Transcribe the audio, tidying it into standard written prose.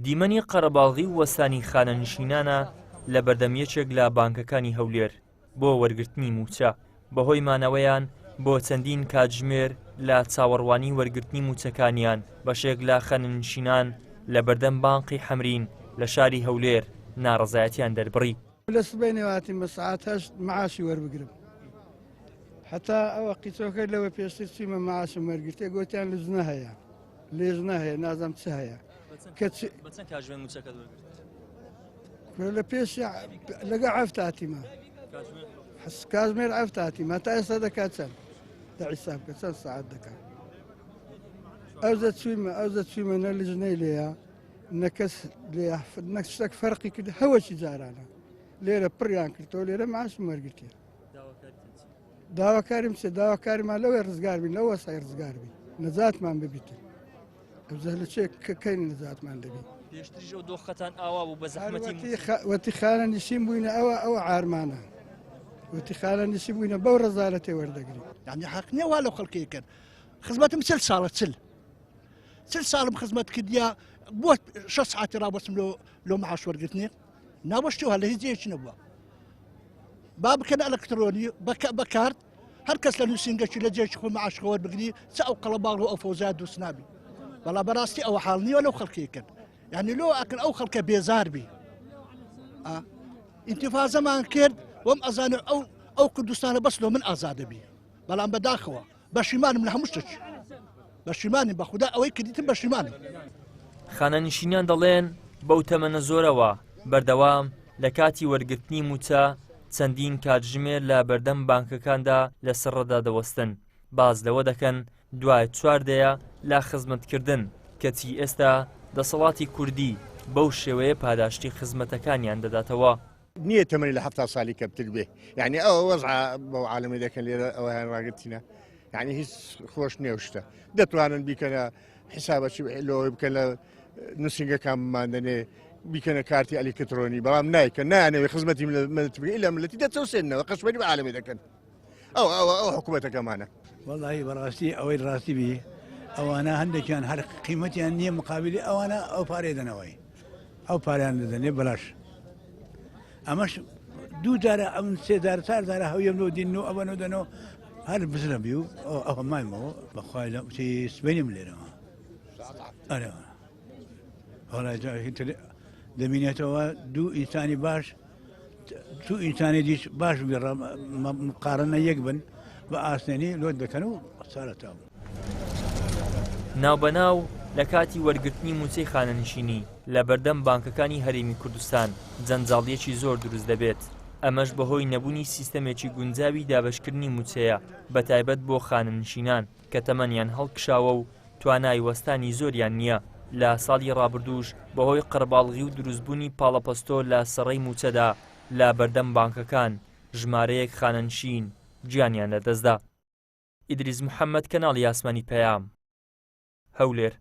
دیمەنی قەرەباڵغی و وەستانی خانەنشینانە لە بەردەمیەکێک لە بانکەکانی هەولێر بۆ وەرگرتنی موچە بەهۆی مانەوەیان بۆ چەندین کاتژمێر لە چاوەڕوانی وەرگرتنی موچەکانیان بەشێک لە خانەنشینان لە بەردەم بانقی حەمرین لە شاری هەولێر ناڕەزایەتیان دەربڕی. لە سبەی هاتیم بە سەعات 8 معاشی وەربگرم حتا ئەوە قیچۆکە لەوە پێشتر چیمە معاشم وەرگرتێ گوتیان لژنە هەیە لێژنە هەیە نازام چ هەیە بەچەند کاتژمێر موچەکەت وەرگرت؟ لە پێش لەگە عەفت هاتیمە کاتژمێر عەفت هاتیمە تا ئێستا دەکات چەند دەحیساب کە چەند سەعات دەکات ئەوزە چویمە نە لژنەی لێیە نەکەس لێ نەک شتێک فەرقی کرد هەوەشی جارانە لێرە پڕیان کردەوە لێرە معاشم وەرگرتێ داواکاریم چێ داواکاریمان لەوەی ڕزگار بین لەوە سای ڕزگار بین نەجاتمان ببیتە ئەوزە لە چێ کەکەین نەجاتمان دەبین پێشتریش ئەو دۆخەتان ئاوا بوو بە زەحمەتی وەتی خانە نشین بووینە ئەوە عارمانە وەتی خانە نشین بووینە بەو ڕەزارەتێ وەردەگرین یعنی حەق نییە وا لەو خەڵکی کرد خزمەتم چل ساڵە چل ساڵم خزمەت کردیا بۆ 6 ساعتی ڕابەستم لۆ معاش وەرگرتنی ناوەشتیوە لە هیچ جێکی نەبووە با بکەن ئەلەکترۆنی بە کارت هەر کەس لە نووسنگەکی لە جێکی خۆی معاشەوە وەربگری چ ئەو قەڵەباڵ و ئەو فەوزات دووس نابی بەڵام بەڕاستی ئەوە حاڵ نییە لەو خەڵکی کرد یعنی لۆ ئەکن ئەو خەڵکە بێزار بی ئینتیفازەمان کرد وەم ئەزانە ئەو کوردستانە بەس لۆ من ئازادە بی بەڵام بەداخەوە بەشیمانم لە هەموو شتێک بەشیمانیم بە خودا ئەوەی کردیتم بەشیمانم. خانەنشینان دەڵێن بەو تەمەنە زۆرەوە بەردەوام لە کاتی وەرگرتنی موچە چەندین کاتژمێر لە بەردەم بانکەکاندا لە سڕەدا دەوەستن باز لەوە دەکەن دوای چواردەیە لە خزمەتکردن کەچی ئێستا دەسەڵاتی کوردی بەو شێوەیە پاداشتی خزمەتەکانیان دەداتەوە. نییە تەمەنی لە 7 ساڵی کەمتر بێ یعنی ئەوە وەزع بەو عالەمی دەکەن لێرە ئەوەیان ڕاگرتینە یعنی هیچ خۆش نێوشتە دەتوانن بیکەنە حیسابەی لەوەی بکەن لە نووسنگەکانمان دەنێ بیکەنە کارتی ئەلکترۆنی بەڵام نایکە نانەوەی خزمەتی لە ملەتی دەچەوسێنەوە قەشبەری بە عالەمی دەکەن ئەو حکوومەتەکەمانە وەڵی بەڕاستی ئەوەی ڕاستی بی ئەوانە هەندێکیان هەر قیمەتیان نییە مقابلی ئەوانە ئەو پارێ دەنەوەی ئەو پاریان دەدەنێ بەلاش ئەمەش دوو جارە ئەم سێدار چاردارە هەویەم لۆ دین و ئەوە دەنەوە هەر بزرە بی و ئەوە مایمەوە بەخوای لە سبەینم لێرەوە هەڵای دەمینێتەوە دوو ئینسانی باش تو ئینسانی دیش باش قارنە یەک بن بە ئاسنێنی لۆ دەکەن و سارەتاو. ناوبەناو لە کاتی وەرگرتنی موچەی خانەنشینی لە بەردەم بانکەکانی هەرێمی کوردستان جەنجاڵیەکی زۆر دروست دەبێت ئەمەش بەهۆی نەبوونی سیستەمێکی گونجاوی دابەشکردنی موچەیە بەتایبەت بۆ خانەنشینان کە تەمەنیان هەڵکشاوە و توانای وەستانی زۆریان نییە لە ساڵی ڕابردووش بەهۆی قەرباڵغی و دروستبوونی پاڵەپەستۆ لە سەڕەی موچەدا لە بەردەم بانکەکان ژمارەیەک خانەنشین گیانیان لەدەستدا. ئیدریس محەممەد کەناڵی ئاسمانی پەیام هەولێر.